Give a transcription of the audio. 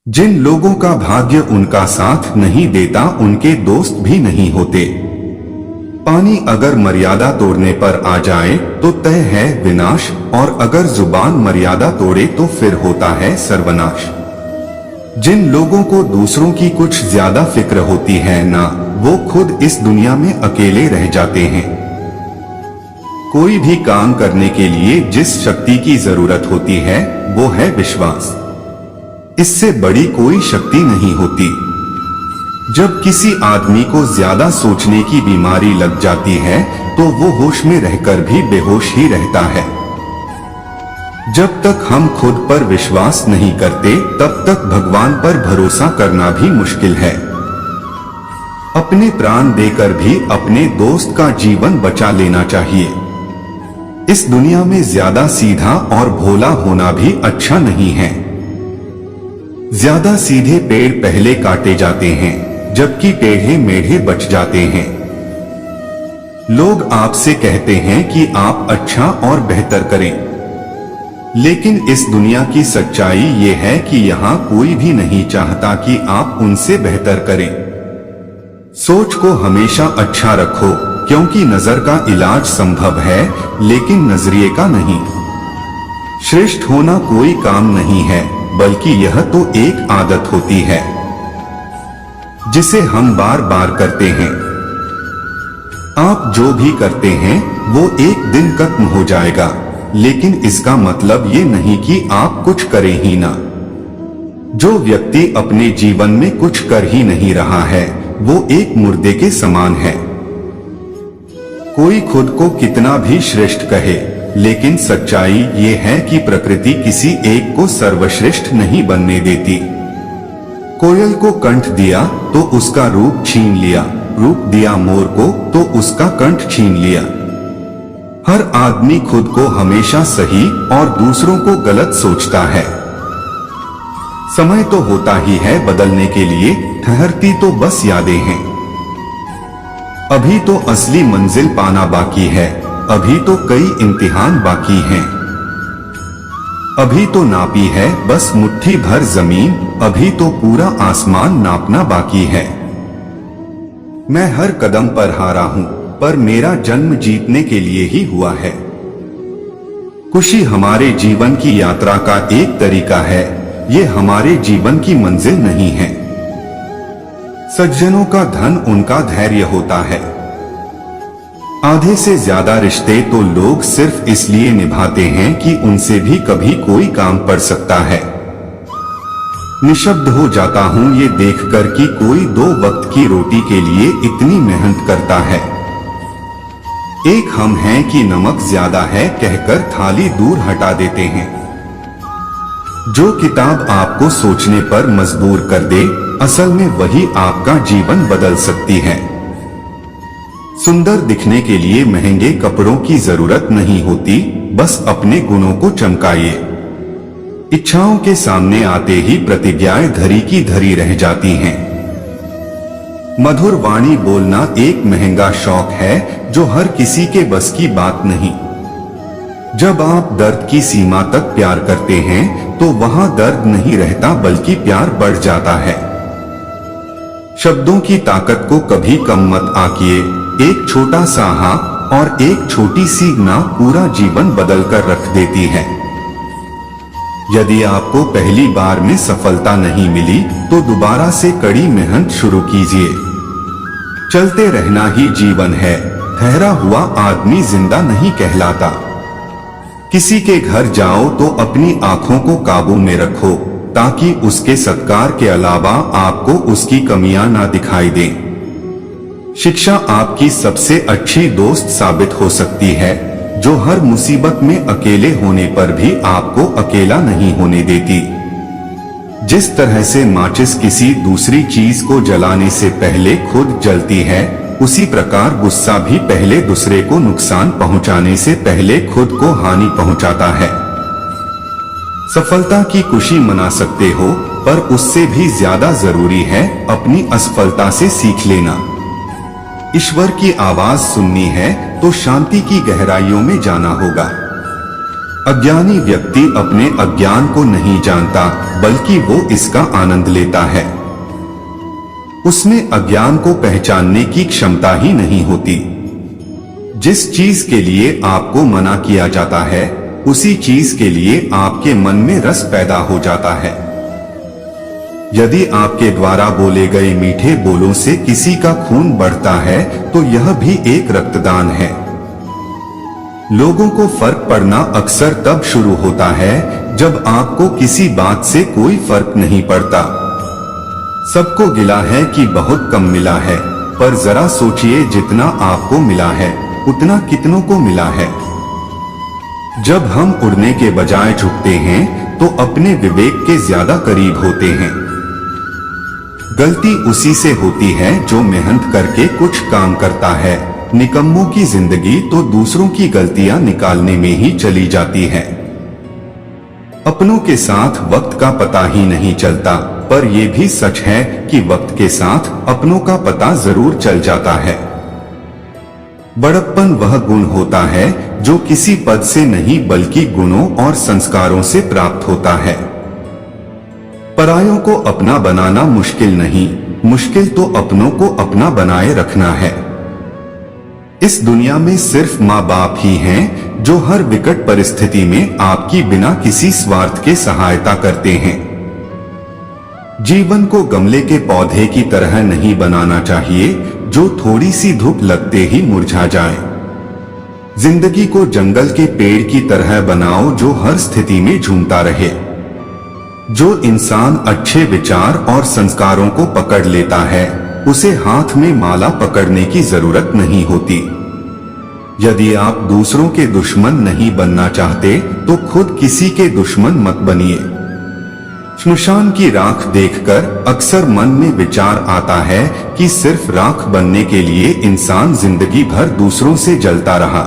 जिन लोगों का भाग्य उनका साथ नहीं देता उनके दोस्त भी नहीं होते। पानी अगर मर्यादा तोड़ने पर आ जाए तो तय है विनाश, और अगर जुबान मर्यादा तोड़े तो फिर होता है सर्वनाश। जिन लोगों को दूसरों की कुछ ज्यादा फिक्र होती है ना, वो खुद इस दुनिया में अकेले रह जाते हैं। कोई भी काम करने के लिए जिस शक्ति की जरूरत होती है वो है विश्वास। इससे बड़ी कोई शक्ति नहीं होती। जब किसी आदमी को ज्यादा सोचने की बीमारी लग जाती है तो वो होश में रहकर भी बेहोश ही रहता है। जब तक हम खुद पर विश्वास नहीं करते तब तक भगवान पर भरोसा करना भी मुश्किल है। अपने प्राण देकर भी अपने दोस्त का जीवन बचा लेना चाहिए। इस दुनिया में ज्यादा सीधा और भोला होना भी अच्छा नहीं है। ज्यादा सीधे पेड़ पहले काटे जाते हैं, जबकि टेढ़े मेढ़े बच जाते हैं। लोग आपसे कहते हैं कि आप अच्छा और बेहतर करें, लेकिन इस दुनिया की सच्चाई ये है कि यहाँ कोई भी नहीं चाहता कि आप उनसे बेहतर करें। सोच को हमेशा अच्छा रखो, क्योंकि नजर का इलाज संभव है लेकिन नजरिए का नहीं। श्रेष्ठ होना कोई काम नहीं है, बल्कि यह तो एक आदत होती है जिसे हम बार बार करते हैं। आप जो भी करते हैं वो एक दिन खत्म हो जाएगा, लेकिन इसका मतलब ये नहीं कि आप कुछ करें ही ना। जो व्यक्ति अपने जीवन में कुछ कर ही नहीं रहा है वो एक मुर्दे के समान है। कोई खुद को कितना भी श्रेष्ठ कहे, लेकिन सच्चाई ये है कि प्रकृति किसी एक को सर्वश्रेष्ठ नहीं बनने देती। कोयल को कंठ दिया तो उसका रूप छीन लिया, रूप दिया मोर को तो उसका कंठ छीन लिया। हर आदमी खुद को हमेशा सही और दूसरों को गलत सोचता है। समय तो होता ही है बदलने के लिए, ठहरती तो बस यादें हैं। अभी तो असली मंजिल पाना बाकी है, अभी तो कई इम्तिहान बाकी हैं। अभी तो नापी है बस मुट्ठी भर जमीन, अभी तो पूरा आसमान नापना बाकी है। मैं हर कदम पर हारा हूं, पर मेरा जन्म जीतने के लिए ही हुआ है। खुशी हमारे जीवन की यात्रा का एक तरीका है, ये हमारे जीवन की मंजिल नहीं है। सज्जनों का धन उनका धैर्य होता है। आधे से ज्यादा रिश्ते तो लोग सिर्फ इसलिए निभाते हैं कि उनसे भी कभी कोई काम पड़ सकता है। निशब्द हो जाता हूँ ये देखकर कि कोई दो वक्त की रोटी के लिए इतनी मेहनत करता है। एक हम हैं कि नमक ज्यादा है कहकर थाली दूर हटा देते हैं। जो किताब आपको सोचने पर मजबूर कर दे, असल में वही आपका जीवन बदल सकती है। सुंदर दिखने के लिए महंगे कपड़ों की जरूरत नहीं होती, बस अपने गुणों को चमकाइए। इच्छाओं के सामने आते ही प्रतिज्ञाएं धरी की धरी रह जाती हैं। मधुर वाणी बोलना एक महंगा शौक है जो हर किसी के बस की बात नहीं। जब आप दर्द की सीमा तक प्यार करते हैं तो वहां दर्द नहीं रहता बल्कि प्यार बढ़ जाता है। शब्दों की ताकत को कभी कम मत आंकिए। एक छोटा सा हाँ और एक छोटी सी ना पूरा जीवन बदल कर रख देती है। यदि आपको पहली बार में सफलता नहीं मिली तो दोबारा से कड़ी मेहनत शुरू कीजिए। चलते रहना ही जीवन है, ठहरा हुआ आदमी जिंदा नहीं कहलाता। किसी के घर जाओ तो अपनी आंखों को काबू में रखो, ताकि उसके सत्कार के अलावा आपको उसकी कमियां ना दिखाई दें। शिक्षा आपकी सबसे अच्छी दोस्त साबित हो सकती है, जो हर मुसीबत में अकेले होने पर भी आपको अकेला नहीं होने देती। जिस तरह से माचिस किसी दूसरी चीज को जलाने से पहले खुद जलती है, उसी प्रकार गुस्सा भी पहले दूसरे को नुकसान पहुंचाने से पहले खुद को हानि पहुंचाता है। सफलता की खुशी मना सकते हो, पर उससे भी ज्यादा जरूरी है अपनी असफलता से सीख लेना। ईश्वर की आवाज सुननी है तो शांति की गहराइयों में जाना होगा। अज्ञानी व्यक्ति अपने अज्ञान को नहीं जानता, बल्कि वो इसका आनंद लेता है। उसमें अज्ञान को पहचानने की क्षमता ही नहीं होती। जिस चीज के लिए आपको मना किया जाता है, उसी चीज के लिए आपके मन में रस पैदा हो जाता है। यदि आपके द्वारा बोले गए मीठे बोलों से किसी का खून बढ़ता है, तो यह भी एक रक्तदान है। लोगों को फर्क पड़ना अक्सर तब शुरू होता है जब आपको किसी बात से कोई फर्क नहीं पड़ता। सबको गिला है कि बहुत कम मिला है, पर जरा सोचिए जितना आपको मिला है उतना कितनों को मिला है। जब हम उड़ने के बजाय झुकते हैं तो अपने विवेक के ज्यादा करीब होते हैं। गलती उसी से होती है जो मेहनत करके कुछ काम करता है। निकम्मों की जिंदगी तो दूसरों की गलतियां निकालने में ही चली जाती है। अपनों के साथ वक्त का पता ही नहीं चलता, पर यह भी सच है कि वक्त के साथ अपनों का पता जरूर चल जाता है। बड़प्पन वह गुण होता है जो किसी पद से नहीं बल्कि गुणों और संस्कारों से प्राप्त होता है। परायों को अपना बनाना मुश्किल नहीं, मुश्किल तो अपनों को अपना बनाए रखना है। इस दुनिया में सिर्फ माँ बाप ही हैं जो हर विकट परिस्थिति में आपकी बिना किसी स्वार्थ के सहायता करते हैं। जीवन को गमले के पौधे की तरह नहीं बनाना चाहिए जो थोड़ी सी धूप लगते ही मुरझा जाए। जिंदगी को जंगल के पेड़ की तरह बनाओ जो हर स्थिति में झूमता रहे। जो इंसान अच्छे विचार और संस्कारों को पकड़ लेता है, उसे हाथ में माला पकड़ने की जरूरत नहीं होती। यदि आप दूसरों के दुश्मन नहीं बनना चाहते तो खुद किसी के दुश्मन मत बनिए। श्मशान की राख देखकर अक्सर मन में विचार आता है कि सिर्फ राख बनने के लिए इंसान जिंदगी भर दूसरों से जलता रहा।